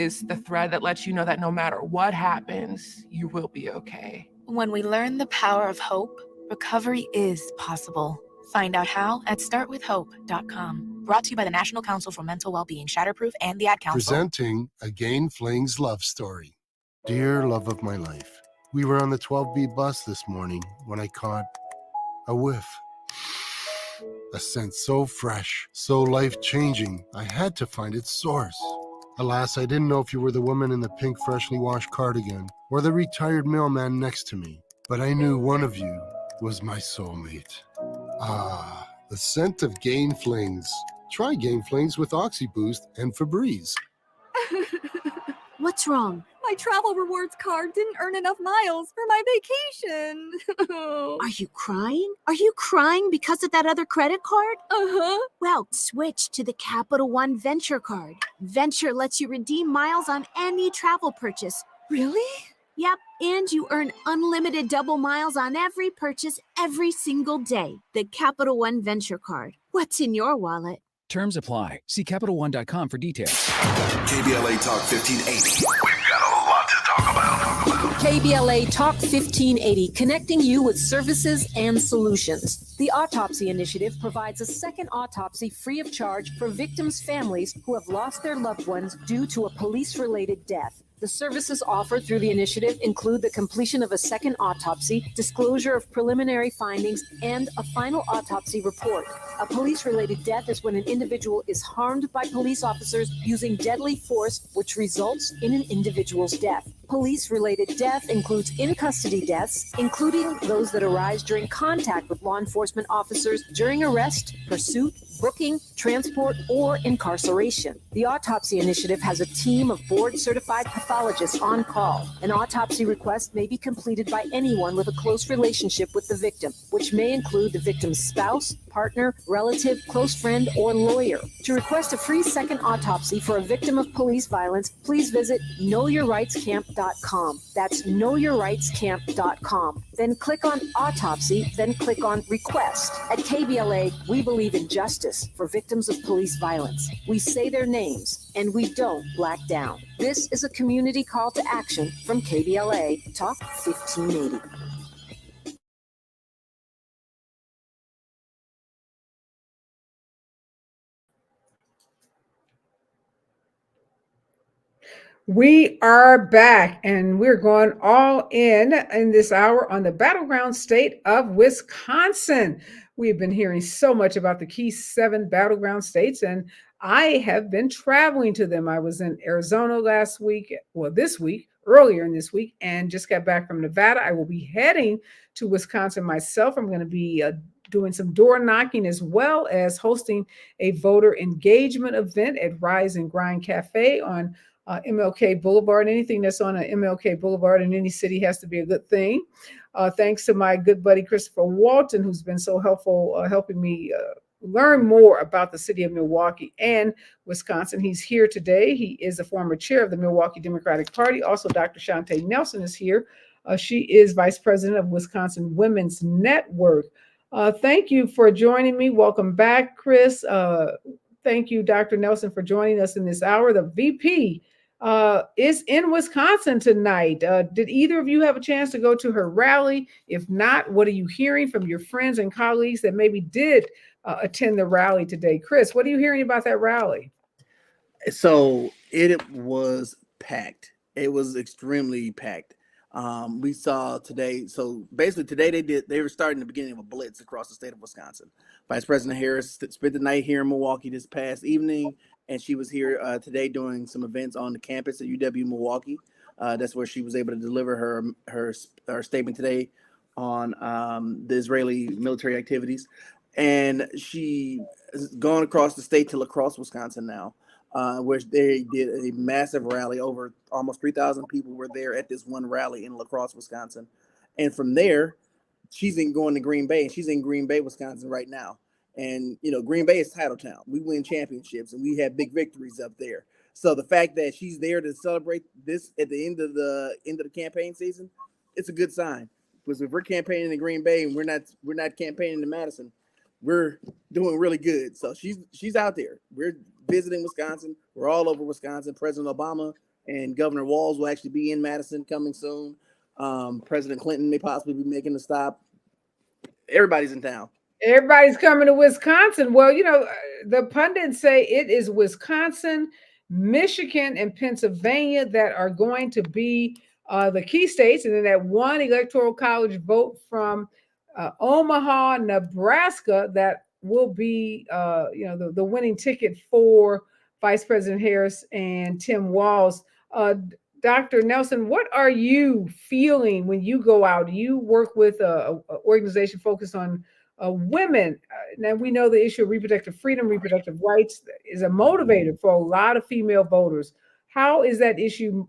is the thread that lets you know that no matter what happens, you will be okay. When we learn the power of hope, recovery is possible. Find out how at startwithhope.com. Brought to you by the National Council for Mental Wellbeing, Shatterproof, and the Ad Council. Presenting Again Fling's love story. Dear love of my life, we were on the 12B bus this morning when I caught a whiff. A scent so fresh, so life-changing, I had to find its source. Alas, I didn't know if you were the woman in the pink freshly washed cardigan or the retired mailman next to me, but I knew one of you was my soulmate. Ah, the scent of Gain Flings. Try Gain Flings with OxyBoost and Febreze. What's wrong? My travel rewards card didn't earn enough miles for my vacation. Are you crying? Are you crying because of that other credit card? Uh-huh. Well, switch to the Capital One Venture card. Venture lets you redeem miles on any travel purchase. Really? Yep, and you earn unlimited double miles on every purchase every single day. The Capital One Venture card. What's in your wallet? Terms apply. See CapitalOne.com for details. KBLA Talk 1580. We've got a lot to talk about. KBLA Talk 1580, connecting you with services and solutions. The Autopsy Initiative provides a second autopsy free of charge for victims' families who have lost their loved ones due to a police-related death. The services offered through the initiative include the completion of a second autopsy, disclosure of preliminary findings, and a final autopsy report. A police-related death is when an individual is harmed by police officers using deadly force, which results in an individual's death. Police-related death includes in-custody deaths, including those that arise during contact with law enforcement officers during arrest, pursuit, booking, transport, or incarceration. The Autopsy Initiative has a team of board-certified pathologists on call. An autopsy request may be completed by anyone with a close relationship with the victim, which may include the victim's spouse, partner, relative, close friend, or lawyer. To request a free second autopsy for a victim of police violence, please visit knowyourrightscamp.com. That's knowyourrightscamp.com. Then click on Autopsy, then click on Request. At KBLA, we believe in justice for victims of police violence. We say their names, and we don't black down. This is a community call to action from KBLA Talk 1580. We are back, and we're going all in this hour on the battleground state of Wisconsin. We've been hearing so much about the key 7 battleground states, and I have been traveling to them. I was in Arizona last week, this week, earlier in this week, and just got back from Nevada. I will be heading to Wisconsin myself. I'm going to be doing some door knocking as well as hosting a voter engagement event at Rise and Grind Cafe on MLK Boulevard. Anything that's on an MLK Boulevard in any city has to be a good thing. Thanks to my good buddy Christopher Walton, who's been so helpful helping me learn more about the city of Milwaukee and Wisconsin. He's here today. He is a former chair of the Milwaukee Democratic Party. Also, Dr. Shantae Nelson is here. She is vice president of Wisconsin Women's Network. Thank you for joining me. Welcome back, Chris. Thank you, Dr. Nelson, for joining us in this hour. The VP is in Wisconsin tonight. Did either of you have a chance to go to her rally? If not, what are you hearing from your friends and colleagues that maybe did attend the rally today? Chris, what are you hearing about that rally? So it was packed. It was extremely packed. We saw today. So basically today they were starting the beginning of a blitz across the state of Wisconsin. Vice President Harris spent the night here in Milwaukee this past evening, and she was here today doing some events on the campus at UW Milwaukee. That's where she was able to deliver her statement today on the Israeli military activities. And she has gone across the state to La Crosse, Wisconsin now, where they did a massive rally. Over almost 3,000 people were there at this one rally in La Crosse, Wisconsin. And from there, she's going to Green Bay, and she's in Green Bay, Wisconsin right now. And, you know, Green Bay is title town. We win championships, and we have big victories up there. So the fact that she's there to celebrate this at the end of the campaign season, it's a good sign. Because if we're campaigning in Green Bay and we're not campaigning in Madison, we're doing really good. So she's out there. We're visiting Wisconsin. We're all over Wisconsin. President Obama and Governor Walz will actually be in Madison coming soon. President Clinton may possibly be making a stop. Everybody's in town. Everybody's coming to Wisconsin. Well, the pundits say it is Wisconsin, Michigan, and Pennsylvania that are going to be the key states, and then that one electoral college vote from Omaha, Nebraska, that will be the winning ticket for Vice President Harris and Tim Walz. Dr. Nelson, what are you feeling when you go out? You work with an organization focused on women. Now, we know the issue of reproductive freedom, reproductive rights is a motivator for a lot of female voters. How is that issue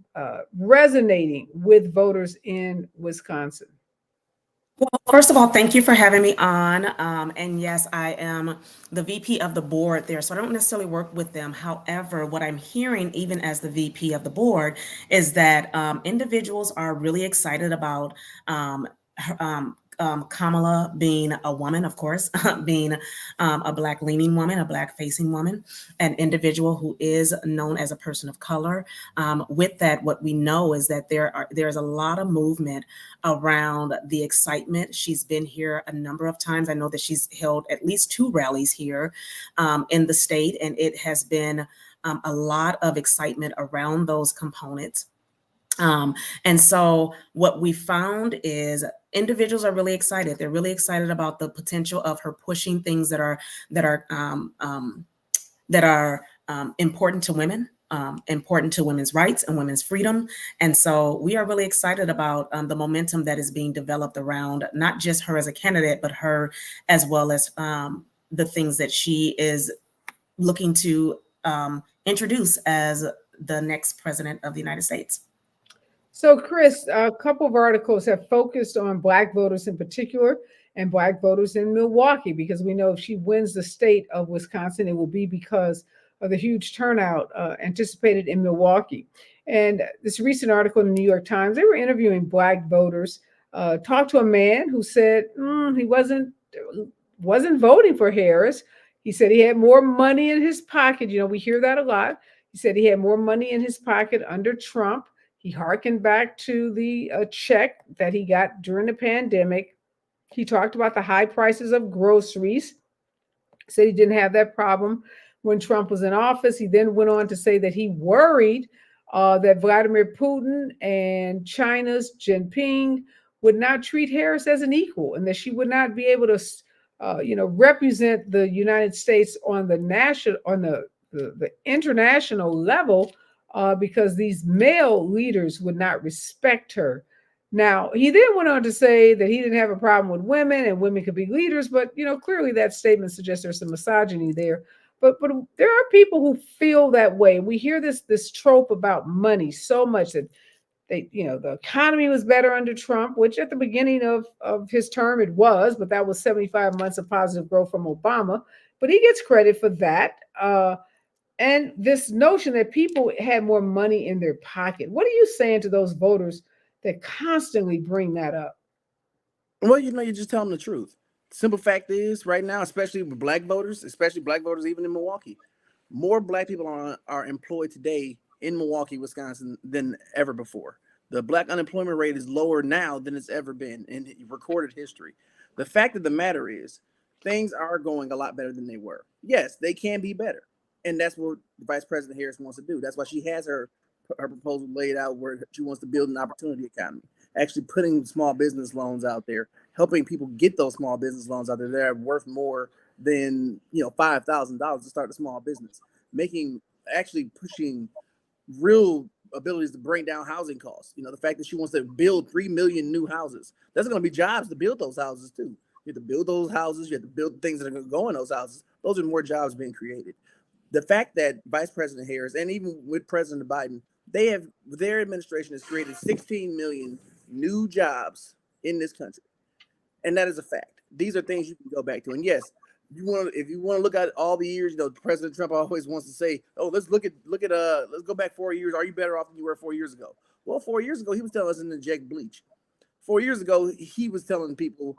resonating with voters in Wisconsin? Well, first of all, thank you for having me on. And yes, I am the VP of the board there, so I don't necessarily work with them. However, what I'm hearing, even as the VP of the board, is that individuals are really excited about Kamala being a woman, of course, being a Black leaning woman, a Black facing woman, an individual who is known as a person of color. With that, what we know is that there's a lot of movement around the excitement. She's been here a number of times. I know that she's held at least 2 rallies here in the state, and it has been a lot of excitement around those components. And so what we found is individuals are really excited. They're really excited about the potential of her pushing things that are important to women, important to women's rights and women's freedom. And so we are really excited about the momentum that is being developed around not just her as a candidate, but her as well as the things that she is looking to introduce as the next president of the United States. So, Chris, a couple of articles have focused on Black voters in particular and Black voters in Milwaukee, because we know if she wins the state of Wisconsin, it will be because of the huge turnout anticipated in Milwaukee. And this recent article in the New York Times, they were interviewing Black voters, talked to a man who said he wasn't voting for Harris. He said he had more money in his pocket. We hear that a lot. He said he had more money in his pocket under Trump. He hearkened back to the check that he got during the pandemic. He talked about the high prices of groceries, said he didn't have that problem when Trump was in office. He then went on to say that he worried that Vladimir Putin and China's Jinping would not treat Harris as an equal, and that she would not be able to represent the United States on the international level because these male leaders would not respect her. Now, he then went on to say that he didn't have a problem with women and women could be leaders, but clearly that statement suggests there's some misogyny there. But there are people who feel that way. We hear this trope about money so much that the economy was better under Trump, which at the beginning of his term it was, but that was 75 months of positive growth from Obama. But he gets credit for that. And this notion that people had more money in their pocket. What are you saying to those voters that constantly bring that up? Well, you just tell them the truth. Simple fact is, right now, especially with Black voters, even in Milwaukee, more Black people are employed today in Milwaukee, Wisconsin than ever before. The Black unemployment rate is lower now than it's ever been in recorded history. The fact of the matter is, things are going a lot better than they were. Yes, they can be better. And that's what Vice President Harris wants to do. That's why she has her proposal laid out where she wants to build an opportunity economy, actually putting small business loans out there, helping people get those small business loans out there that are worth more than $5,000 to start a small business, pushing real abilities to bring down housing costs. The fact that she wants to build 3 million new houses, there's going to be jobs to build those houses too. You have to build those houses, you have to build things that are going to go in those houses. Those are more jobs being created. The fact that Vice President Harris and even with President Biden, their administration has created 16 million new jobs in this country. And that is a fact. These are things you can go back to. And yes, if you want to look at all the years, President Trump always wants to say, "Oh, let's let's go back 4 years. Are you better off than you were 4 years ago?" Well, 4 years ago, he was telling us to inject bleach. 4 years ago, he was telling people,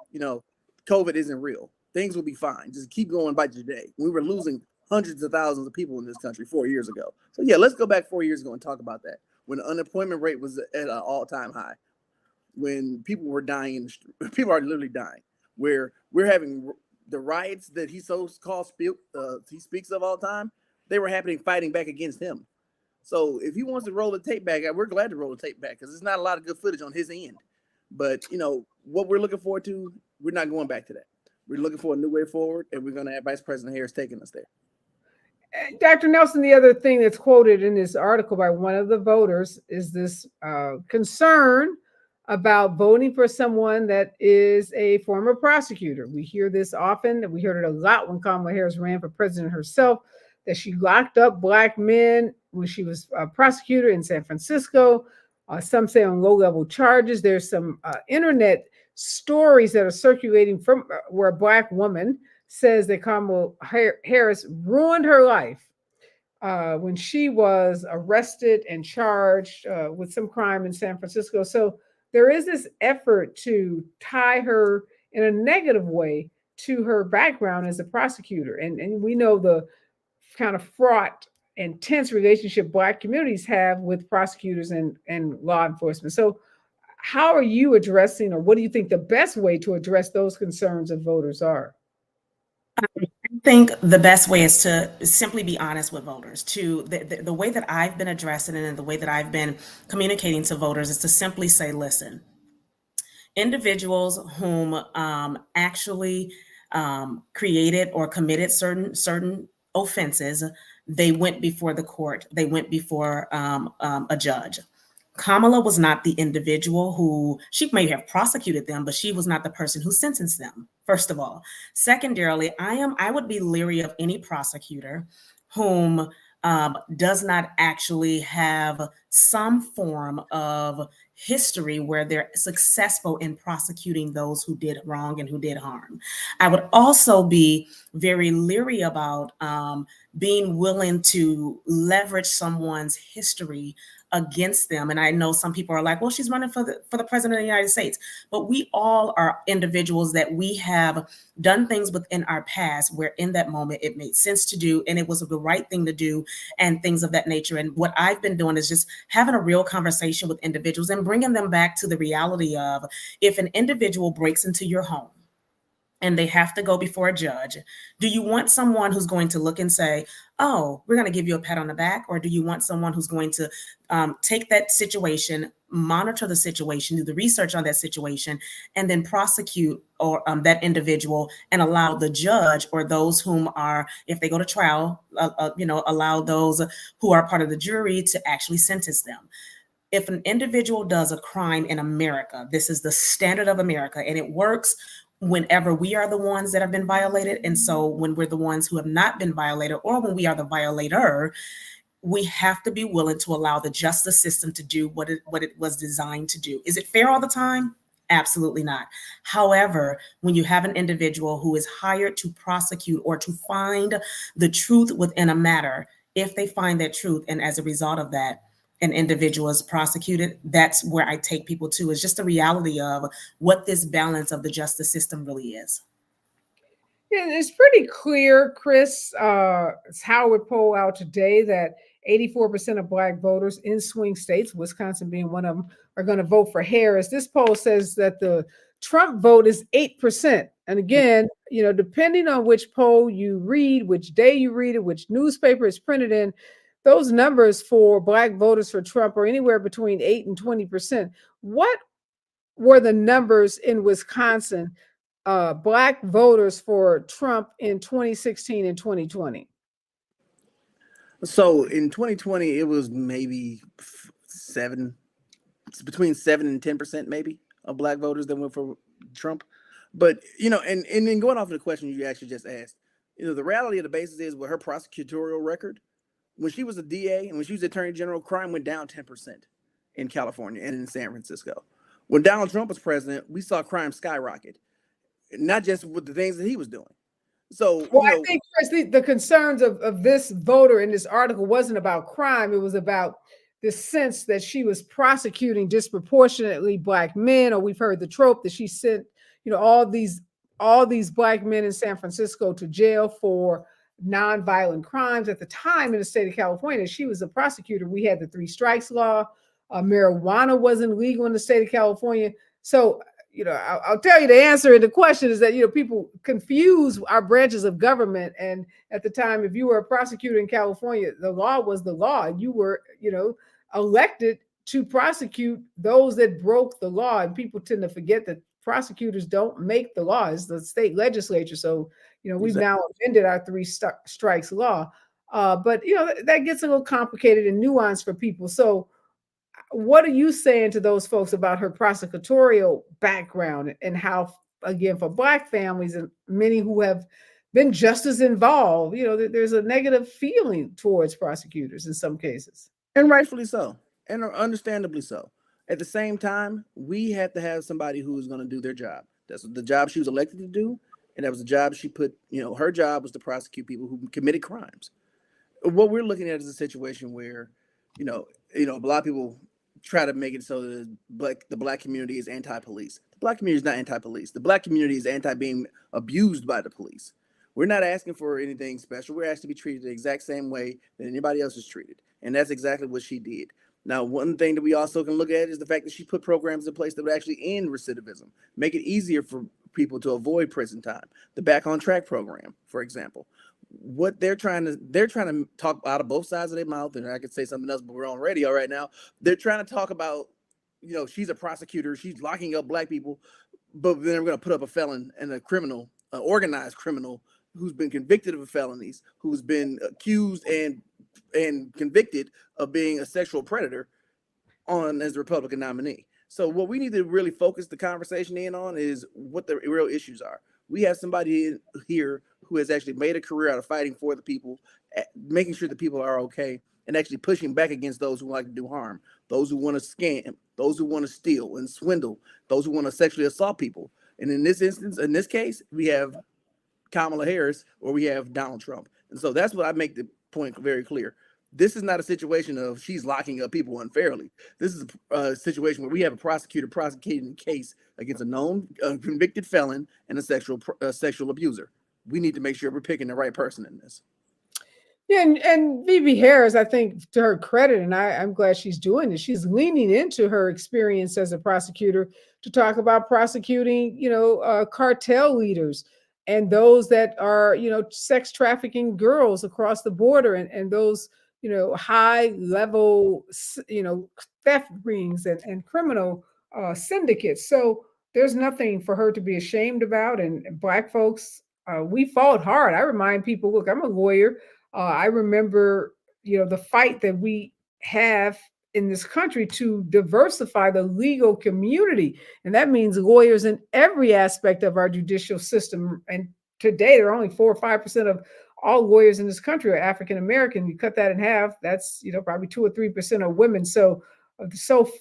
COVID isn't real. Things will be fine. Just keep going by today. We were losing hundreds of thousands of people in this country 4 years ago. So yeah, let's go back 4 years ago and talk about that. when the unemployment rate was at an all-time high, when people were dying, people are literally dying, where we're having the riots that he he speaks of all the time, they were happening fighting back against him. So if he wants to roll the tape back, we're glad to roll the tape back because there's not a lot of good footage on his end. But, what we're looking forward to, we're not going back to that. We're looking for a new way forward, and we're going to have Vice President Harris taking us there. Dr. Nelson, the other thing that's quoted in this article by one of the voters is this concern about voting for someone that is a former prosecutor. We hear this often. We heard it a lot when Kamala Harris ran for president herself, that she locked up Black men when she was a prosecutor in San Francisco. Some say on low-level charges. There's some internet stories that are circulating from where a Black woman says that Kamala Harris ruined her life when she was arrested and charged with some crime in San Francisco. So there is this effort to tie her in a negative way to her background as a prosecutor. And we know the kind of fraught and tense relationship Black communities have with prosecutors and law enforcement. So how are you addressing, or what do you think the best way to address those concerns of voters are? I think the best way is to simply be honest with voters. The way that I've been addressing it and the way that I've been communicating to voters is to simply say, listen, individuals whom actually created or committed certain offenses, they went before the court. They went before a judge. Kamala was not the individual who, she may have prosecuted them, but she was not the person who sentenced them, first of all. Secondarily, I would be leery of any prosecutor whom does not actually have some form of history where they're successful in prosecuting those who did wrong and who did harm. I would also be very leery about being willing to leverage someone's history against them. And I know some people are like, well, she's running for the president of the United States. But we all are individuals that we have done things within our past where in that moment it made sense to do and it was the right thing to do and things of that nature. And what I've been doing is just having a real conversation with individuals and bringing them back to the reality of, if an individual breaks into your home and they have to go before a judge, do you want someone who's going to look and say, oh, we're going to give you a pat on the back? Or do you want someone who's going to take that situation, monitor the situation, do the research on that situation, and then prosecute or that individual and allow the judge or those whom are, if they go to trial, allow those who are part of the jury to actually sentence them? If an individual does a crime in America, this is the standard of America, and it works whenever we are the ones that have been violated. And so when we're the ones who have not been violated, or when we are the violator, we have to be willing to allow the justice system to do what it was designed to do. Is it fair all the time? Absolutely not. However, when you have an individual who is hired to prosecute or to find the truth within a matter, if they find that truth, and as a result of that, an individual is prosecuted, that's where I take people to, is just the reality of what this balance of the justice system really is. Yeah, it's pretty clear, Chris, it's Howard poll out today that 84% of Black voters in swing states, Wisconsin being one of them, are going to vote for Harris. This poll says that the Trump vote is 8%. And again, depending on which poll you read, which day you read it, which newspaper it's printed in, those numbers for Black voters for Trump are anywhere between 8 and 20%. What were the numbers in Wisconsin, Black voters for Trump in 2016 and 2020? So in 2020, it was maybe between 7 and 10% maybe of Black voters that went for Trump. But, and then going off of the question you actually just asked, the reality of the basis is with her prosecutorial record, when she was a DA and when she was Attorney General, crime went down 10% in California and in San Francisco. When Donald Trump was president, we saw crime skyrocket, not just with the things that he was doing. So, I think, Chris, the concerns of this voter in this article wasn't about crime. It was about this sense that she was prosecuting disproportionately Black men, or we've heard the trope that she sent, all these Black men in San Francisco to jail for nonviolent crimes. At the time in the state of California, she was a prosecutor. We had the 3 strikes law. Marijuana wasn't legal in the state of California. So, I'll tell you the answer to the question is that, people confuse our branches of government. And at the time, if you were a prosecutor in California, the law was the law. And you were, elected to prosecute those that broke the law. And people tend to forget that prosecutors don't make the law. It's the state legislature. So, we've now amended our 3 strikes law. But, that gets a little complicated and nuanced for people. So what are you saying to those folks about her prosecutorial background and how, again, for Black families and many who have been just as involved, there's a negative feeling towards prosecutors in some cases? And rightfully so, and understandably so. At the same time, we have to have somebody who is going to do their job. That's the job she was elected to do, and that was the job she put, her job was to prosecute people who committed crimes. What we're looking at is a situation where, a lot of people try to make it so that the Black community is anti-police. The Black community is not anti-police. The Black community is anti-being abused by the police. We're not asking for anything special. We're asking to be treated the exact same way that anybody else is treated. And that's exactly what she did. Now, one thing that we also can look at is the fact that she put programs in place that would actually end recidivism, make it easier for people to avoid prison time. The Back on Track program, for example. What they're trying to talk out of both sides of their mouth, and I could say something else, but we're on radio right now. They're trying to talk about, she's a prosecutor, she's locking up Black people, but then we're going to put up a felon and a criminal, an organized criminal who's been convicted of felonies, who's been accused and convicted of being a sexual predator as the Republican nominee. So what we need to really focus the conversation in on is what the real issues are. We have somebody here who has actually made a career out of fighting for the people, making sure the people are okay, and actually pushing back against those who like to do harm, those who want to scam, those who want to steal and swindle, those who want to sexually assault people. And in this instance, in this case, we have Kamala Harris or we have Donald Trump. And so that's what I make the point very clear. This is not a situation of she's locking up people unfairly. This is a situation where we have a prosecutor prosecuting a case against a known convicted felon and a sexual abuser. We need to make sure we're picking the right person in this. Yeah, and Vivi Harris, I think, to her credit, and I'm glad she's doing this, she's leaning into her experience as a prosecutor to talk about prosecuting, cartel leaders and those that are, sex trafficking girls across the border and those, high level, theft rings and criminal syndicates. So there's nothing for her to be ashamed about. And Black folks, we fought hard. I remind people, look, I'm a lawyer. I remember, the fight that we have in this country to diversify the legal community. And that means lawyers in every aspect of our judicial system. And today, there are only 4 or 5% of all lawyers in this country are African American. You cut that in half, that's, probably 2 or 3% of women. So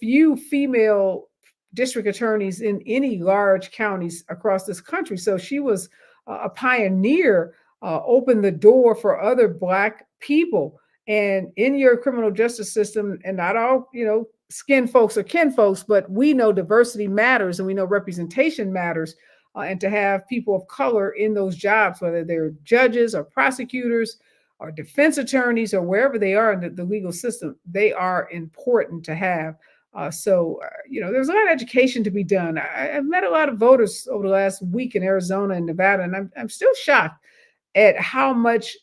few female district attorneys in any large counties across this country. So she was a pioneer, opened the door for other Black people. And in your criminal justice system, and not all, skin folks are kin folks, but we know diversity matters and we know representation matters. And to have people of color in those jobs, whether they're judges or prosecutors or defense attorneys or wherever they are in the legal system, they are important to have. There's a lot of education to be done. I've met a lot of voters over the last week in Arizona and Nevada, and I'm still shocked at how much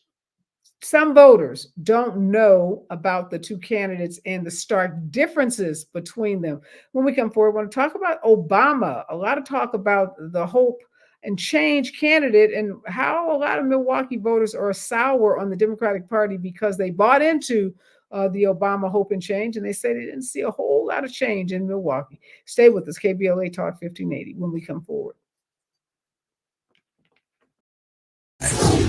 some voters don't know about the two candidates and the stark differences between them. When we come forward, I want to talk about Obama, a lot of talk about the Hope and Change candidate and how a lot of Milwaukee voters are sour on the Democratic Party because they bought into the Obama Hope and Change, and they say they didn't see a whole lot of change in Milwaukee. Stay with us, KBLA Talk 1580, when we come forward.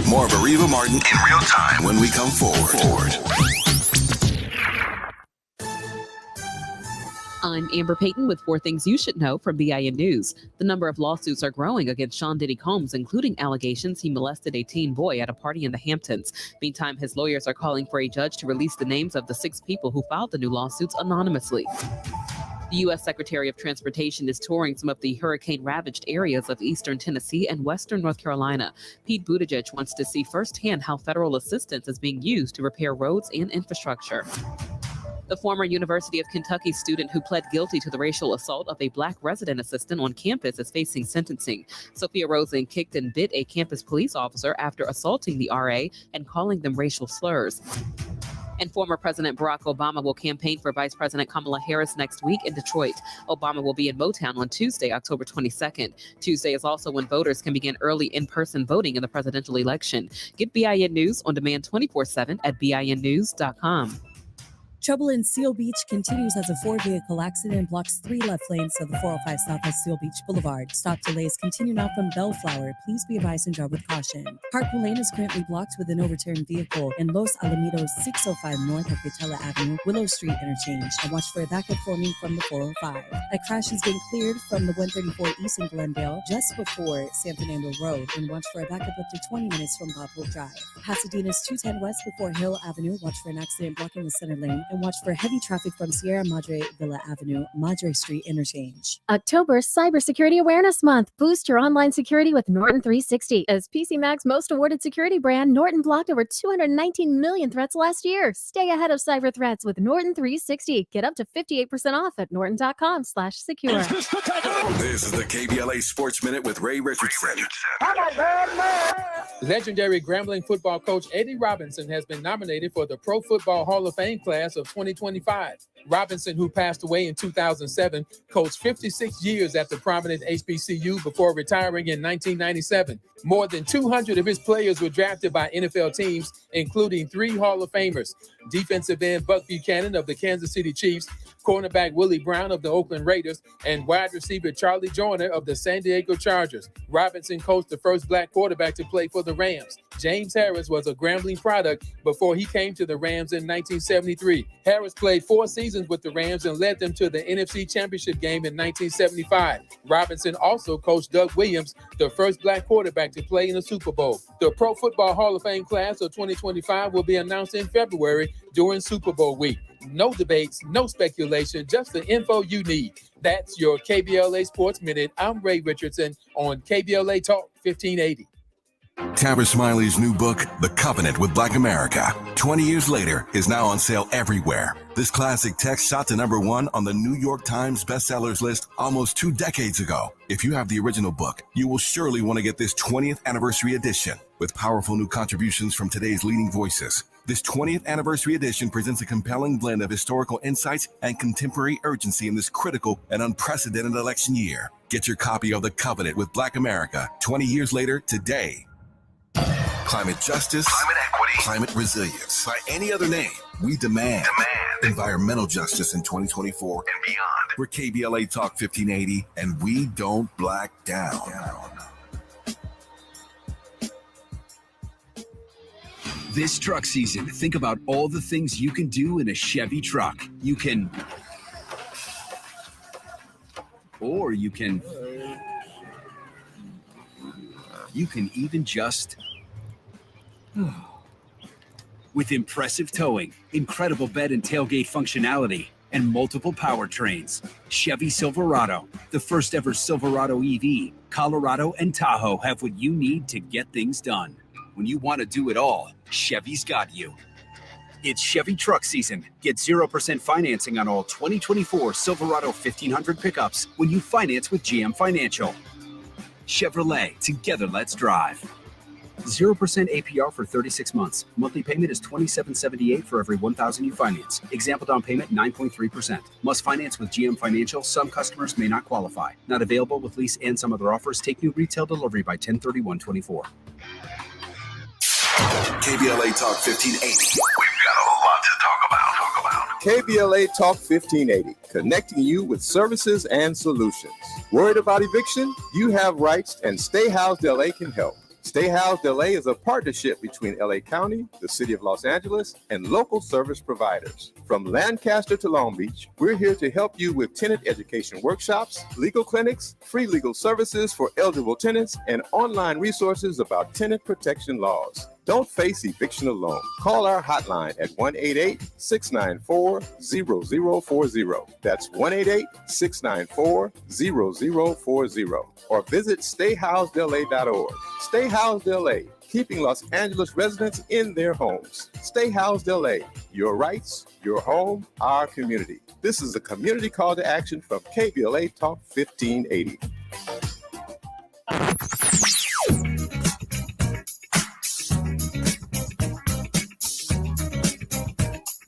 More of Areva Martin in real time when we come forward. I'm Amber Payton with 4 things you should know from BIN News. The number of lawsuits are growing against Sean Diddy Combs, including allegations he molested a teen boy at a party in the Hamptons. Meantime, his lawyers are calling for a judge to release the names of the 6 people who filed the new lawsuits anonymously. The U.S. Secretary of Transportation is touring some of the hurricane-ravaged areas of eastern Tennessee and western North Carolina. Pete Buttigieg wants to see firsthand how federal assistance is being used to repair roads and infrastructure. The former University of Kentucky student who pled guilty to the racial assault of a Black resident assistant on campus is facing sentencing. Sophia Rosen kicked and bit a campus police officer after assaulting the RA and calling them racial slurs. And former President Barack Obama will campaign for Vice President Kamala Harris next week in Detroit. Obama will be in Motown on Tuesday, October 22nd. Tuesday is also when voters can begin early in-person voting in the presidential election. Get BIN News on demand 24/7 at BINnews.com. Trouble in Seal Beach continues as a 4-vehicle accident blocks 3 left lanes of the 405 Southwest Seal Beach Boulevard. Stop delays continue now from Bellflower. Please be advised and drive with caution. Parkville Lane is currently blocked with an overturned vehicle in Los Alamitos 605 north of Vitella Avenue, Willow Street interchange, and watch for a backup forming from the 405. A crash has been cleared from the 134 East in Glendale just before San Fernando Road, and watch for a backup up to 20 minutes from Bob Hope Drive. Pasadena's 210 West before Hill Avenue, watch for an accident blocking the center lane, and watch for heavy traffic from Sierra Madre Villa Avenue, Madre Street interchange. October Cybersecurity Awareness Month. Boost your online security with Norton 360. As PCMag's most awarded security brand, Norton blocked over 219 million threats last year. Stay ahead of cyber threats with Norton 360. Get up to 58% off at norton.com/secure. This is the KBLA Sports Minute with Ray Richardson. Legendary Grambling football coach Eddie Robinson has been nominated for the Pro Football Hall of Fame class of 2025. Robinson, who passed away in 2007, coached 56 years at the prominent HBCU before retiring in 1997. More than 200 of his players were drafted by NFL teams, including 3 Hall of Famers: defensive end Buck Buchanan of the Kansas City Chiefs, cornerback Willie Brown of the Oakland Raiders, and wide receiver Charlie Joyner of the San Diego Chargers. Robinson coached the first Black quarterback to play for the Rams. James Harris was a Grambling product before he came to the Rams in 1973. Harris played 4 seasons with the Rams and led them to the NFC Championship game in 1975. Robinson also coached Doug Williams, the first Black quarterback to play in the Super Bowl. The Pro Football Hall of Fame class of 2025 will be announced in February during Super Bowl week. No debates, no speculation, just the info you need. That's your KBLA Sports Minute. I'm Ray Richardson on KBLA Talk 1580. Tabitha Smiley's new book, The Covenant with Black America, 20 years later, is now on sale everywhere. This classic text shot to #1 on the New York Times bestsellers list almost 2 decades ago. If you have the original book, you will surely want to get this 20th anniversary edition with powerful new contributions from today's leading voices. This 20th anniversary edition presents a compelling blend of historical insights and contemporary urgency in this critical and unprecedented election year. Get your copy of The Covenant with Black America 20 years later today. Climate justice, climate equity, climate resilience. By any other name, we demand environmental justice in 2024 and beyond. We're KBLA Talk 1580, and we don't black down. This truck season, think about all the things you can do in a Chevy truck. You can even just... With impressive towing, incredible bed and tailgate functionality, and multiple powertrains, Chevy Silverado, the first ever Silverado EV, Colorado and Tahoe have what you need to get things done. When you want to do it all, Chevy's got you. It's Chevy truck season. Get 0% financing on all 2024 Silverado 1500 pickups when you finance with GM Financial. Chevrolet, together let's drive. 0% APR for 36 months. Monthly payment is $27.78 for every $1,000 you finance. Example down payment 9.3%. Must finance with GM Financial. Some customers may not qualify. Not available with lease and some other offers. Take new retail delivery by 10/31/24. KBLA Talk 1580. We've got a lot to talk about. KBLA Talk 1580, connecting you with services and solutions. Worried about eviction? You have rights, and Stay Housed LA can help. Stay Housed LA is a partnership between LA County, the City of Los Angeles, and local service providers. From Lancaster to Long Beach, we're here to help you with tenant education workshops, legal clinics, free legal services for eligible tenants, and online resources about tenant protection laws. Don't face eviction alone. Call our hotline at 1-888-694-0040. That's 1-888-694-0040. Or visit stayhousedla.org. Stay Housed LA, keeping Los Angeles residents in their homes. Stay Housed LA, your rights, your home, our community. This is a community call to action from KBLA Talk 1580.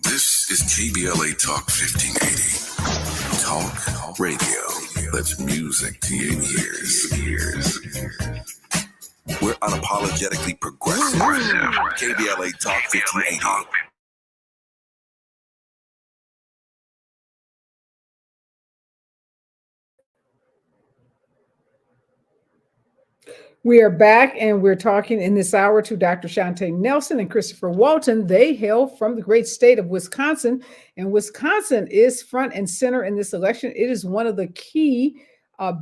This is KBLA Talk 1580. Talk radio. That's music to your ears. We're unapologetically progressive. KBLA Talk 1580. We are back, and we're talking in this hour to Dr. Shantae Nelson and Christopher Walton. They hail from the great state of Wisconsin, and Wisconsin is front and center in this election. It is one of the key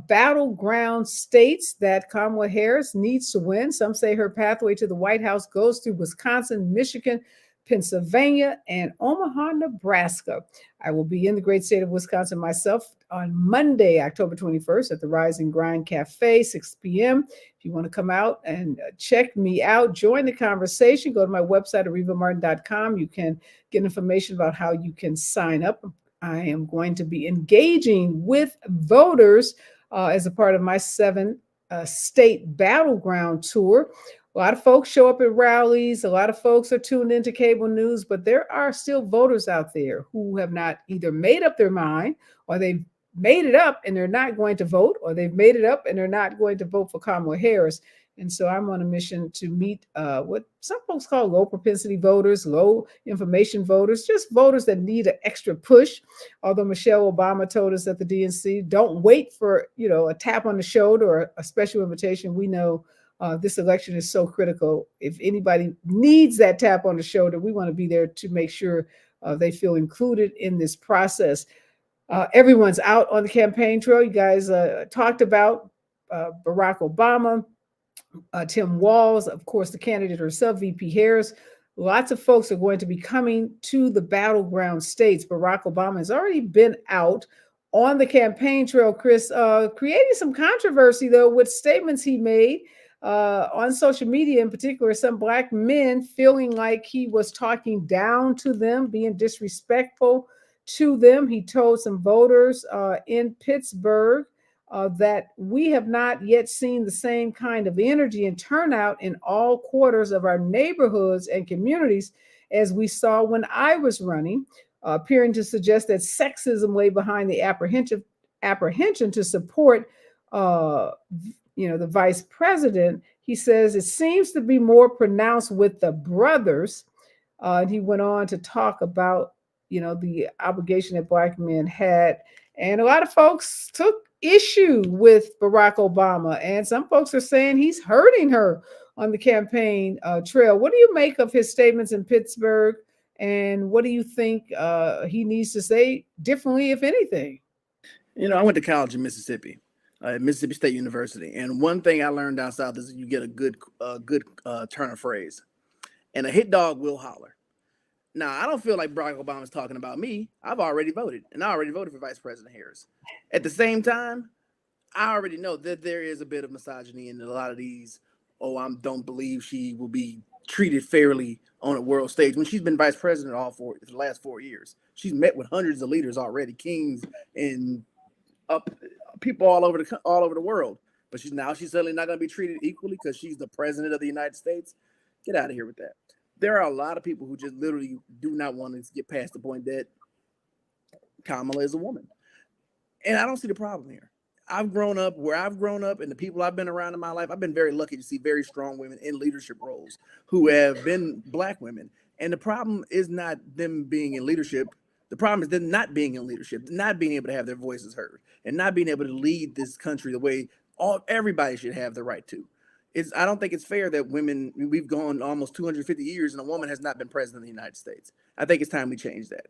battleground states that Kamala Harris needs to win. Some say her pathway to the White House goes through Wisconsin, Michigan, Pennsylvania, and Omaha, Nebraska. I will be in the great state of Wisconsin myself on Monday, October 21st at the Rise and Grind Cafe, 6 p.m. If you want to come out and check me out, join the conversation, go to my website, arevamartin.com. You can get information about how you can sign up. I am going to be engaging with voters as a part of my 7-state battleground tour. A lot of folks show up at rallies. A lot of folks are tuned into cable news, but there are still voters out there who have not either made up their mind, or they've made it up and they're not going to vote, or they've made it up and they're not going to vote for Kamala Harris. And so I'm on a mission to meet what some folks call low propensity voters, low information voters, just voters that need an extra push. Although Michelle Obama told us at the DNC, don't wait for, a tap on the shoulder or a special invitation. We know this election is so critical. If anybody needs that tap on the shoulder, we want to be there to make sure they feel included in this process. Everyone's out on the campaign trail. You guys talked about Barack Obama, Tim Walz, of course, the candidate herself, VP Harris. Lots of folks are going to be coming to the battleground states. Barack Obama has already been out on the campaign trail, Chris, creating some controversy, though, with statements he made on social media, in particular, some Black men feeling like he was talking down to them, being disrespectful to them. He told some voters in Pittsburgh that we have not yet seen the same kind of energy and turnout in all quarters of our neighborhoods and communities as we saw when I was running, appearing to suggest that sexism lay behind the apprehension to support the vice president. He says it seems to be more pronounced with the brothers. And he went on to talk about, the obligation that Black men had. And a lot of folks took issue with Barack Obama. And some folks are saying he's hurting her on the campaign trail. What do you make of his statements in Pittsburgh? And what do you think he needs to say differently, if anything? I went to college in Mississippi. At Mississippi State University. And one thing I learned down south is you get a good turn of phrase. And a hit dog will holler. Now, I don't feel like Barack Obama's talking about me. I've already voted, and I already voted for Vice President Harris. At the same time, I already know that there is a bit of misogyny in a lot of these, I don't believe she will be treated fairly on a world stage when she's been vice president for the last 4 years. She's met with hundreds of leaders already, kings and people all over the world, but she's certainly not going to be treated equally because she's the president of the United States. Get out of here with that. There are a lot of people who just literally do not want to get past the point that Kamala is a woman, and I don't see the problem here. I've grown up where I've grown up, and the people I've been around in my life, I've been very lucky to see very strong women in leadership roles who have been Black women. And the problem is not them being in leadership. The problem is them not being in leadership, not being able to have their voices heard, and not being able to lead this country the way everybody should have the right to. I don't think it's fair that women, we've gone almost 250 years and a woman has not been president of the United States. I think it's time we change that.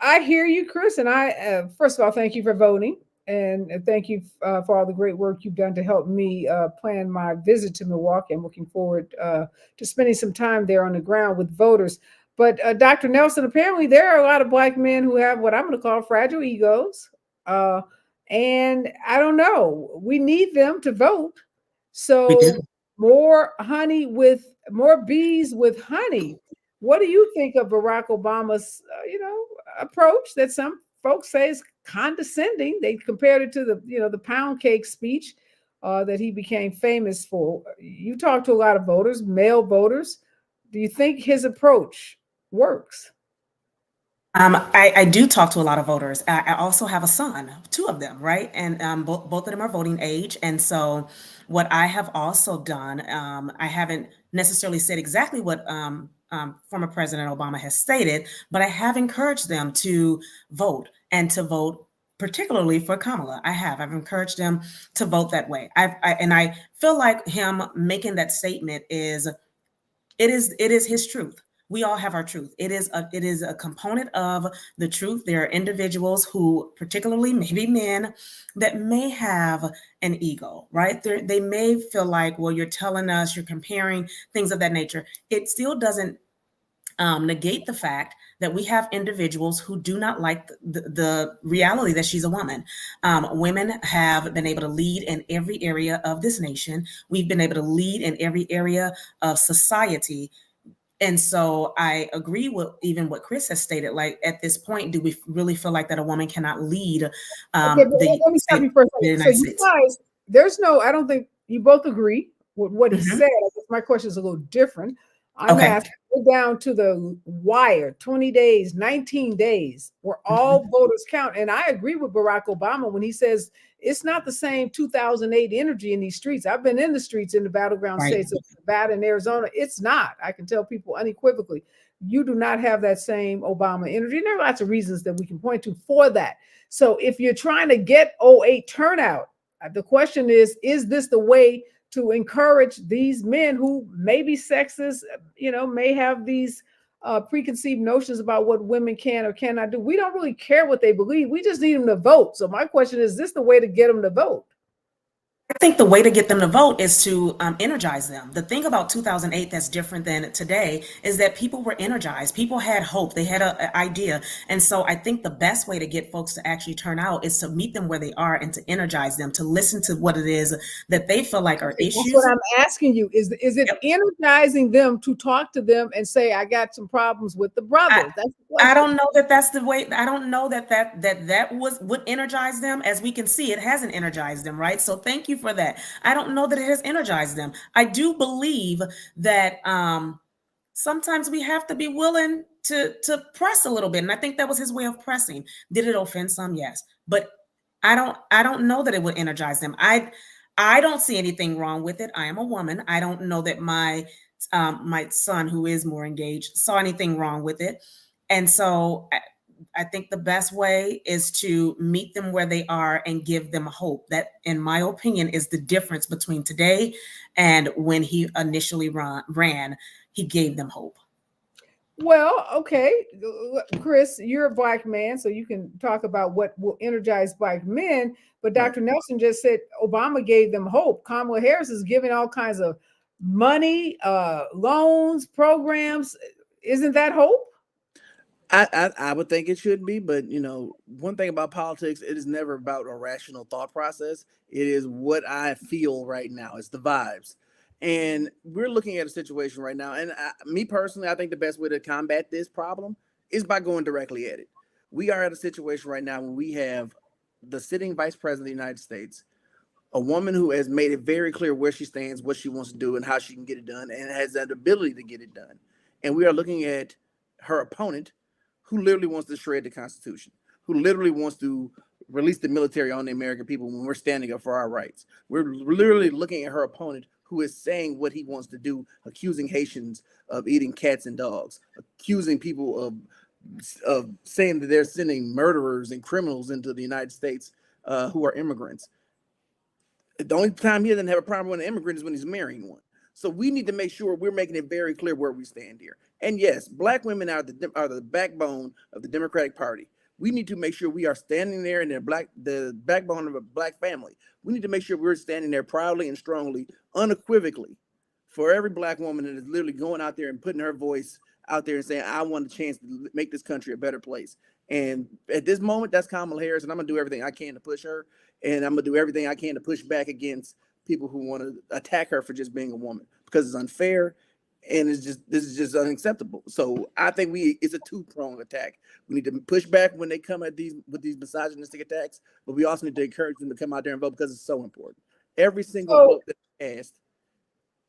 I hear you, Chris. And I, first of all, thank you for voting. and thank you for all the great work you've done to help me plan my visit to Milwaukee. I'm looking forward to spending some time there on the ground with voters. But Dr. Nelson, apparently there are a lot of Black men who have what I'm going to call fragile egos. And I don't know, we need them to vote. So more bees with honey. What do you think of Barack Obama's, approach that some folks say is condescending? They compared it to the pound cake speech that he became famous for. You talk to a lot of voters, male voters. Do you think his approach works? I do talk to a lot of voters. I also have a son, two of them, right? And both of them are voting age. And so what I have also done, I haven't necessarily said exactly what former President Obama has stated, but I have encouraged them to vote and to vote particularly for Kamala. I've encouraged them to vote that way. And I feel like him making that statement is his truth. We all have our truth. It is a component of the truth. There are individuals who, particularly maybe men, that may have an ego, right? They may feel like, well, you're telling us, you're comparing, things of that nature. It still doesn't negate the fact that we have individuals who do not like the reality that she's a woman. Women have been able to lead in every area of this nation. We've been able to lead in every area of society. And so I agree with even what Chris has stated. Like, at this point, do we really feel like that a woman cannot lead Okay, but let me stop you for a second. So you guys, I don't think you both agree with what he said. I guess my question is a little different. I'm asking, go down to the wire, 20 days, 19 days, where all voters count. And I agree with Barack Obama when he says it's not the same 2008 energy in these streets. I've been in the streets in the battleground states of Nevada and Arizona. It's not. I can tell people unequivocally, you do not have that same Obama energy. And there are lots of reasons that we can point to for that. So if you're trying to get 08 turnout, the question is this the way to encourage these men who may be sexist, may have these preconceived notions about what women can or cannot do? We don't really care what they believe. We just need them to vote. So my question is this the way to get them to vote? I think the way to get them to vote is to energize them. The thing about 2008 that's different than today is that people were energized. People had hope. They had an idea. And so I think the best way to get folks to actually turn out is to meet them where they are and to energize them, to listen to what it is that they feel like are issues. That's what I'm asking you. Is it energizing them to talk to them and say, I got some problems with the brother? I don't know that that's the way. I don't know that would energize them. As we can see, it hasn't energized them, right? So thank you for that. I don't know that it has energized them. I do believe that sometimes we have to be willing to press a little bit. And I think that was his way of pressing. Did it offend some? Yes. But I don't know that it would energize them. I don't see anything wrong with it. I am a woman. I don't know that my son, who is more engaged, saw anything wrong with it. And so I think the best way is to meet them where they are and give them hope. That, in my opinion, is the difference between today and when he initially ran. He gave them hope. Well, okay, Chris, you're a Black man, so you can talk about what will energize Black men. But Dr. Nelson just said Obama gave them hope. Kamala Harris is giving all kinds of money, loans, programs. Isn't that hope? I would think it should be, but one thing about politics, it is never about a rational thought process. It is what I feel right now. It's the vibes. And we're looking at a situation right now. And me personally, I think the best way to combat this problem is by going directly at it. We are at a situation right now when we have the sitting vice president of the United States, a woman who has made it very clear where she stands, what she wants to do, and how she can get it done, and has that ability to get it done. And we are looking at her opponent, who literally wants to shred the Constitution, who literally wants to release the military on the American people when we're standing up for our rights. We're literally looking at her opponent, who is saying what he wants to do, accusing Haitians of eating cats and dogs, accusing people of saying that they're sending murderers and criminals into the United States who are immigrants. The only time he doesn't have a problem with an immigrant is when he's marrying one. So we need to make sure we're making it very clear where we stand here. And yes, Black women are the backbone of the Democratic Party. We need to make sure we are standing there in the backbone of a Black family. We need to make sure we're standing there proudly and strongly, unequivocally, for every Black woman that is literally going out there and putting her voice out there and saying, I want a chance to make this country a better place. And at this moment, that's Kamala Harris, and I'm gonna do everything I can to push her, and I'm gonna do everything I can to push back against people who want to attack her for just being a woman, because it's unfair, and this is just unacceptable. So I think it's a two-pronged attack. We need to push back when they come at with these misogynistic attacks, but we also need to encourage them to come out there and vote, because it's so important. Every single vote that's cast.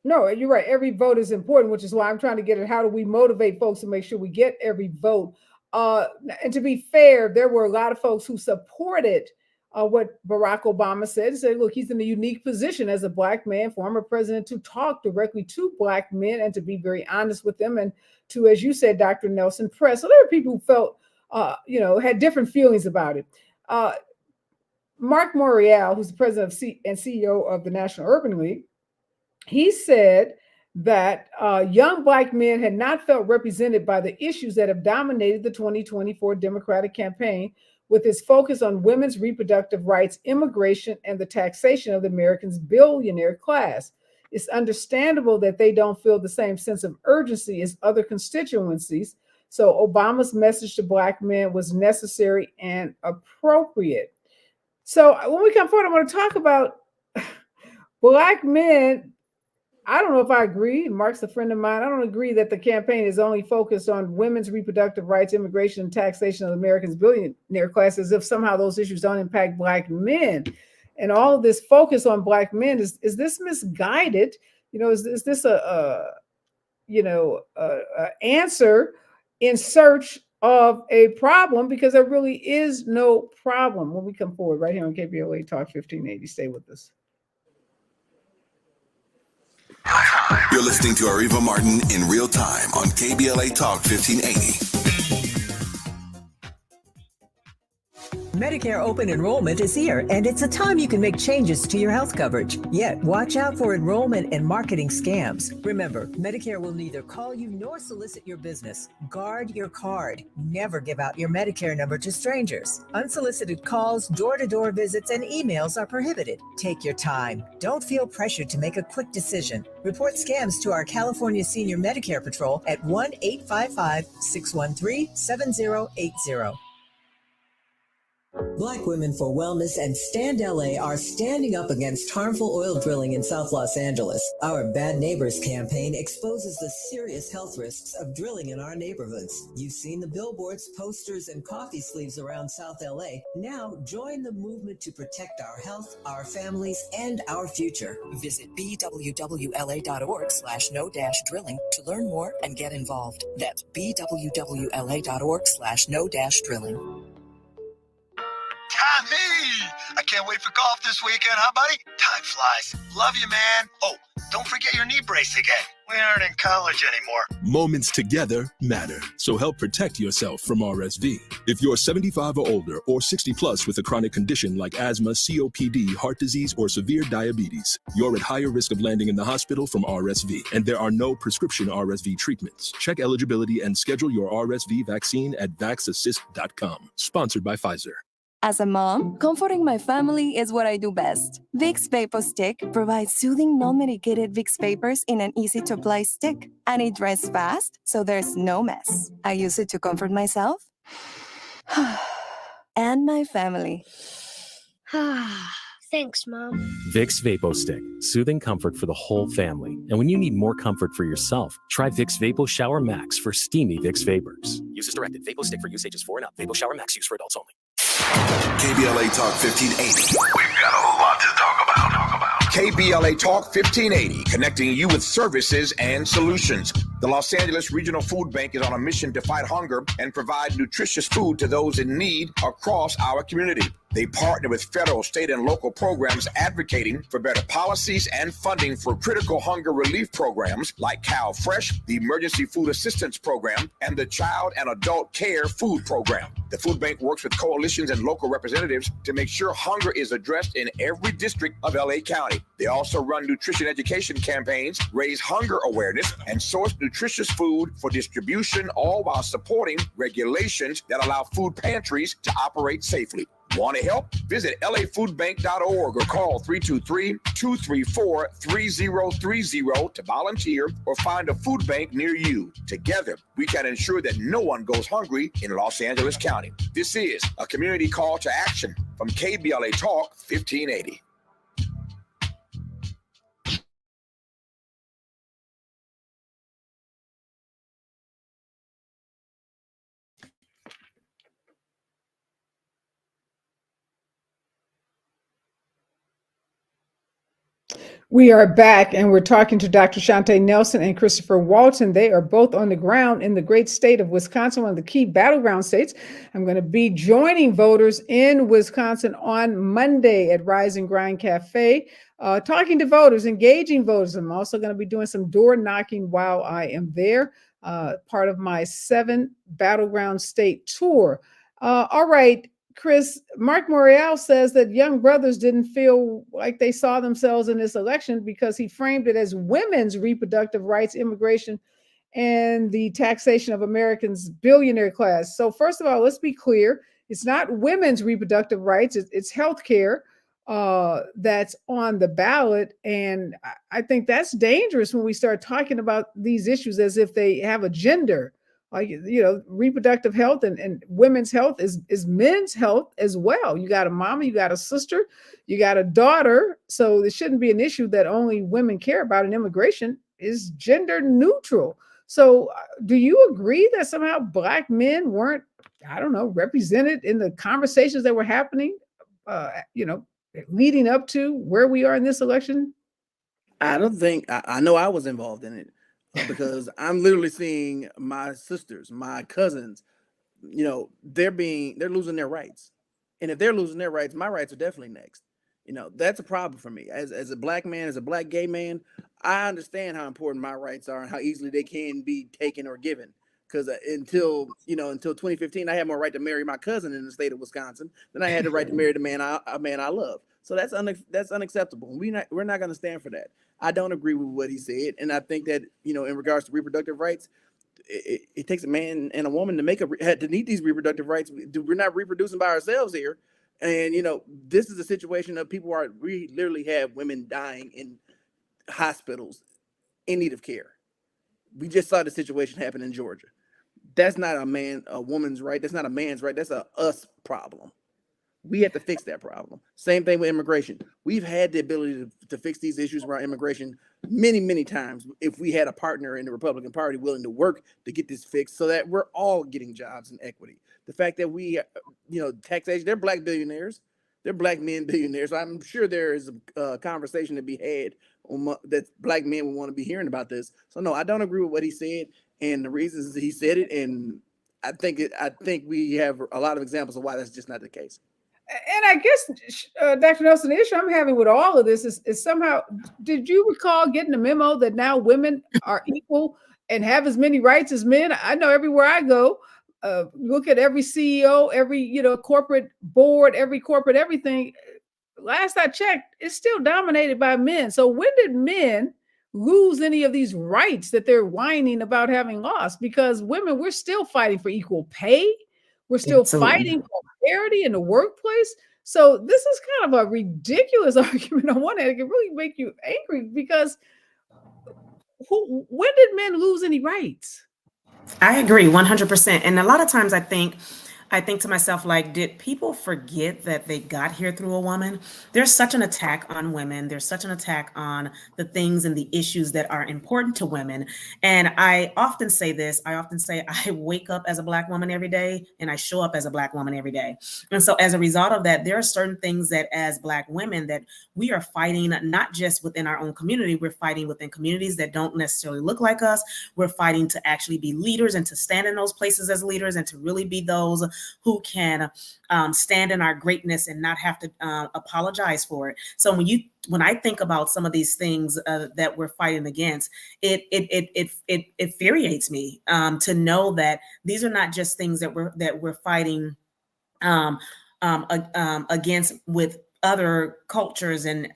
No, you're right. Every vote is important, which is why I'm trying to get at how do we motivate folks to make sure we get every vote. And to be fair, there were a lot of folks who supported what Barack Obama said. He said, look, he's in a unique position as a Black man, former president, to talk directly to Black men and to be very honest with them, and to, as you said, Dr. Nelson, press. So there are people who felt, had different feelings about it. Mark Morial, who's the president and CEO of the National Urban League, he said that young Black men had not felt represented by the issues that have dominated the 2024 Democratic campaign, with its focus on women's reproductive rights, immigration, and the taxation of the Americans' billionaire class. It's understandable that they don't feel the same sense of urgency as other constituencies. So Obama's message to Black men was necessary and appropriate. So when we come forward, I want to talk about Black men. I don't know if I agree. Mark's a friend of mine. I don't agree that the campaign is only focused on women's reproductive rights, immigration, and taxation of Americans' billionaire class, as if somehow those issues don't impact Black men. And all of this focus on Black men, is this misguided? Is this a answer in search of a problem? Because there really is no problem. When we come forward right here on KBLA Talk 1580, stay with us. You're listening to Areva Martin in real time on KBLA Talk 1580. Medicare open enrollment is here, and it's a time you can make changes to your health coverage. Yet, watch out for enrollment and marketing scams. Remember, Medicare will neither call you nor solicit your business. Guard your card. Never give out your Medicare number to strangers. Unsolicited calls, door-to-door visits, and emails are prohibited. Take your time. Don't feel pressured to make a quick decision. Report scams to our California Senior Medicare Patrol at 1-855-613-7080. Black Women for Wellness and Stand LA are standing up against harmful oil drilling in South Los Angeles. Our Bad Neighbors campaign exposes the serious health risks of drilling in our neighborhoods. You've seen the billboards, posters, and coffee sleeves around South LA. Now join the movement to protect our health, our families, and our future. Visit bwwla.org/no-drilling to learn more and get involved. That's bwwla.org/no-drilling. Me! I can't wait for golf this weekend, huh, buddy? Time flies. Love you, man. Oh, don't forget your knee brace again. We aren't in college anymore. Moments together matter, so help protect yourself from RSV. If you're 75 or older or 60 plus with a chronic condition like asthma, COPD, heart disease, or severe diabetes, you're at higher risk of landing in the hospital from RSV, and there are no prescription RSV treatments. Check eligibility and schedule your RSV vaccine at vaxassist.com. Sponsored by Pfizer. As a mom, comforting my family is what I do best. Vicks Vapor Stick provides soothing, non-medicated Vicks vapors in an easy-to-apply stick, and it dries fast, so there's no mess. I use it to comfort myself and my family. Thanks, Mom. Vicks Vapo Stick, soothing comfort for the whole family. And when you need more comfort for yourself, try Vicks Vapo Shower Max for steamy Vicks vapors. Use as directed. Vapo Stick for use ages 4 and up. Vapo Shower Max use for adults only. KBLA Talk 1580. We've got a lot to talk about. KBLA Talk 1580, connecting you with services and solutions. The Los Angeles Regional Food Bank is on a mission to fight hunger and provide nutritious food to those in need across our community. They partner with federal, state, and local programs advocating for better policies and funding for critical hunger relief programs like Cal Fresh, the Emergency Food Assistance Program, and the Child and Adult Care Food Program. The food bank works with coalitions and local representatives to make sure hunger is addressed in every district of LA County. They also run nutrition education campaigns, raise hunger awareness, and source nutritious food for distribution, all while supporting regulations that allow food pantries to operate safely. Want to help? Visit lafoodbank.org or call 323-234-3030 to volunteer or find a food bank near you. Together, we can ensure that no one goes hungry in Los Angeles County. This is a community call to action from KBLA Talk 1580. We are back, and we're talking to Dr. Shante Nelson and Christopher Walton. They are both on the ground in the great state of Wisconsin, one of the key battleground states. I'm going to be joining voters in Wisconsin on Monday at Rise and Grind Cafe, talking to voters, engaging voters. I'm also going to be doing some door knocking while I am there, part of my 7 battleground state tour. All right. Chris, Mark Morial says that young brothers didn't feel like they saw themselves in this election because he framed it as women's reproductive rights, immigration, and the taxation of Americans' billionaire class. So first of all, let's be clear. It's not women's reproductive rights. It's health care that's on the ballot. And I think that's dangerous when we start talking about these issues as if they have a gender. Like, reproductive health and women's health is men's health as well. You got a mama, you got a sister, you got a daughter. So it shouldn't be an issue that only women care about, and immigration is gender neutral. So do you agree that somehow Black men weren't, represented in the conversations that were happening, leading up to where we are in this election? I don't think, I know I was involved in it. Because I'm literally seeing my sisters, my cousins, they're losing their rights. And if they're losing their rights, my rights are definitely next. That's a problem for me. As a Black man, as a Black gay man, I understand how important my rights are and how easily they can be taken or given. Because until 2015, I had more right to marry my cousin in the state of Wisconsin than I had the right to marry a man I love. So that's unacceptable. We're not going to stand for that. I don't agree with what he said, and I think that in regards to reproductive rights, it takes a man and a woman to need these reproductive rights. We're not reproducing by ourselves here, and this is a situation of we literally have women dying in hospitals in need of care. We just saw the situation happen in Georgia. That's not a woman's right. That's not a man's right. That's a us problem. We have to fix that problem. Same thing with immigration. We've had the ability to fix these issues around immigration many, many times if we had a partner in the Republican Party willing to work to get this fixed so that we're all getting jobs and equity. The fact that we, taxation, they're Black billionaires. They're Black men billionaires. So I'm sure there is a conversation to be had that Black men would want to be hearing about this. So no, I don't agree with what he said and the reasons he said it. And I think we have a lot of examples of why that's just not the case. And I guess, Dr. Nelson, the issue I'm having with all of this is somehow, did you recall getting a memo that now women are equal and have as many rights as men? I know everywhere I go, look at every CEO, every, corporate board, every corporate everything. Last I checked, it's still dominated by men. So when did men lose any of these rights that they're whining about having lost? Because women, we're still fighting for equal pay. We're still fighting for parity in the workplace. So this is kind of a ridiculous argument on one hand. It can really make you angry because when did men lose any rights? I agree 100%. And a lot of times I think to myself, like, did people forget that they got here through a woman? There's such an attack on women. There's such an attack on the things and the issues that are important to women. And I often say this, I wake up as a Black woman every day and I show up as a Black woman every day. And so as a result of that, there are certain things that as Black women that we are fighting, not just within our own community, we're fighting within communities that don't necessarily look like us. We're fighting to actually be leaders and to stand in those places as leaders and to really be those who can stand in our greatness and not have to apologize for it. So when I think about some of these things that we're fighting against, it infuriates me to know that these are not just things that we're fighting against with other cultures and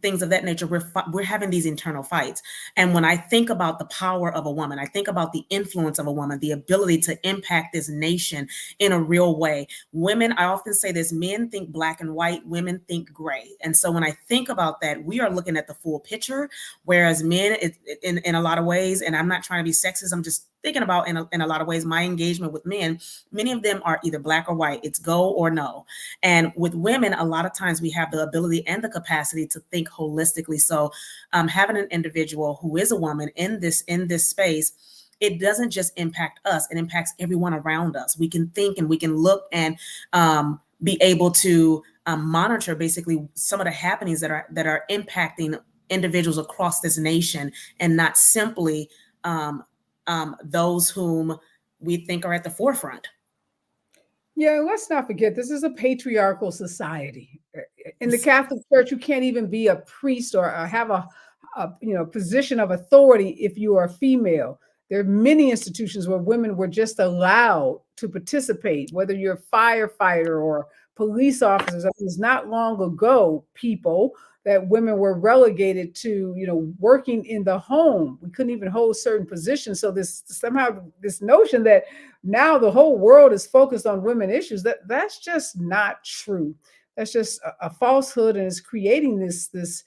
things of that nature. We're having these internal fights. And when I think about the power of a woman, I think about the influence of a woman, the ability to impact this nation in a real way. Women, I often say this, men think black and white, women think gray. And so when I think about that, we are looking at the full picture, whereas men, in a lot of ways, and I'm not trying to be sexist, I'm just thinking about in a lot of ways, my engagement with men, many of them are either black or white. It's go or no. And with women, a lot of times we have the ability and the capacity to think holistically. So having an individual who is a woman in this space, it doesn't just impact us, it impacts everyone around us. We can think and we can look and be able to monitor basically some of the happenings that are impacting individuals across this nation, and not simply those whom we think are at the forefront. Yeah, let's not forget, this is a patriarchal society. In the Catholic Church, you can't even be a priest or have a position of authority if you are female. There are many institutions where women were just allowed to participate, whether you're a firefighter or police officers. It was not long ago, people, that women were relegated to, working in the home. We couldn't even hold certain positions. So this notion that now the whole world is focused on women issues, that's just not true. That's just a falsehood, and it's creating this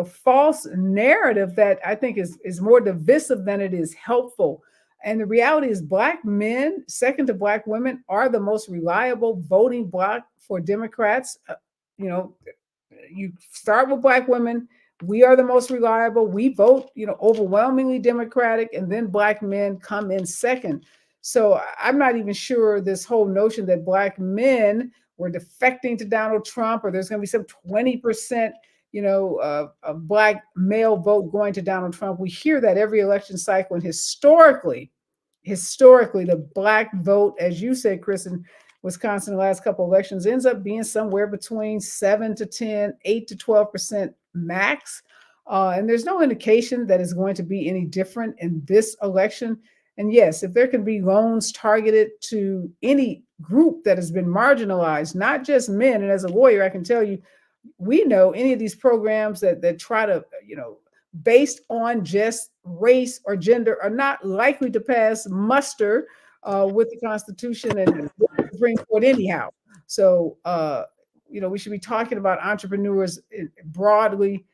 false narrative that I think is more divisive than it is helpful. And the reality is, Black men, second to Black women, are the most reliable voting bloc for Democrats. You start with Black women. We are the most reliable. We vote, overwhelmingly Democratic, and then Black men come in second. So I'm not even sure this whole notion that Black men were defecting to Donald Trump, or there's going to be some 20%, a Black male vote going to Donald Trump. We hear that every election cycle, and historically, the Black vote, as you said, Chris, in Wisconsin, the last couple of elections, ends up being somewhere between 7 to 10, 8 to 12% max. And there's no indication that it's going to be any different in this election. And yes, if there can be loans targeted to any group that has been marginalized, not just men, and as a lawyer, I can tell you, we know any of these programs that try to, based on just race or gender, are not likely to pass muster with the Constitution and the Supreme Court anyhow. So, we should be talking about entrepreneurs broadly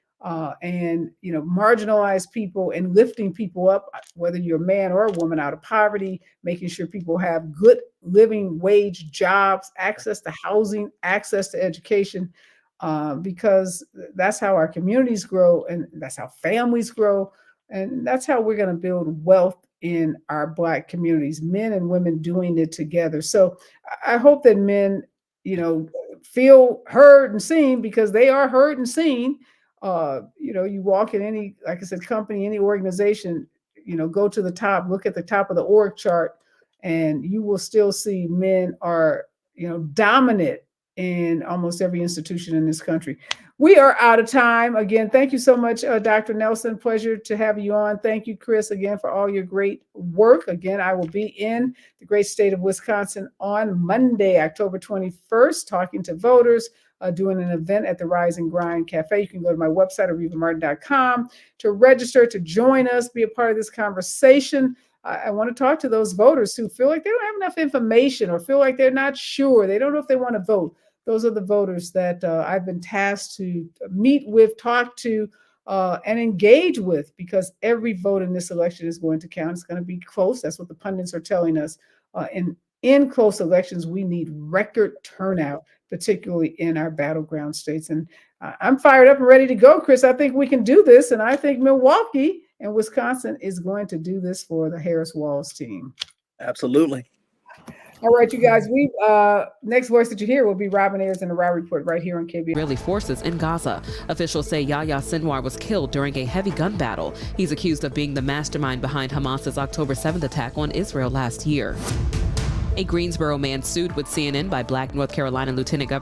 and, marginalized people, and lifting people up, whether you're a man or a woman, out of poverty, making sure people have good living wage jobs, access to housing, access to education, because that's how our communities grow, and that's how families grow. And that's how we're going to build wealth in our Black communities, men and women doing it together. So I hope that men, feel heard and seen, because they are heard and seen. You walk in any, like I said, company, any organization, go to the top, look at the top of the org chart, and you will still see men are, dominant in almost every institution in this country. We are out of time. Again, thank you so much, Dr. Nelson. Pleasure to have you on. Thank you, Chris, again, for all your great work. Again, I will be in the great state of Wisconsin on Monday, October 21st, talking to voters, doing an event at the Rise and Grind Cafe. You can go to my website, arevamartin.com, to register, to join us, be a part of this conversation. I want to talk to those voters who feel like they don't have enough information, or feel like they're not sure. They don't know if they want to vote. Those are the voters that I've been tasked to meet with, talk to, and engage with, because every vote in this election is going to count. It's going to be close. That's what the pundits are telling us. In close elections, we need record turnout, particularly in our battleground states. And I'm fired up and ready to go, Chris. I think we can do this. And I think Milwaukee and Wisconsin is going to do this for the Harris-Walz team. Absolutely. All right, you guys, we next voice that you hear will be Robin Ayers in the Raw Report right here on KBLA. Israeli forces in Gaza. Officials say Yahya Sinwar was killed during a heavy gun battle. He's accused of being the mastermind behind Hamas's October 7th attack on Israel last year. A Greensboro man sued with CNN by Black North Carolina Lieutenant Governor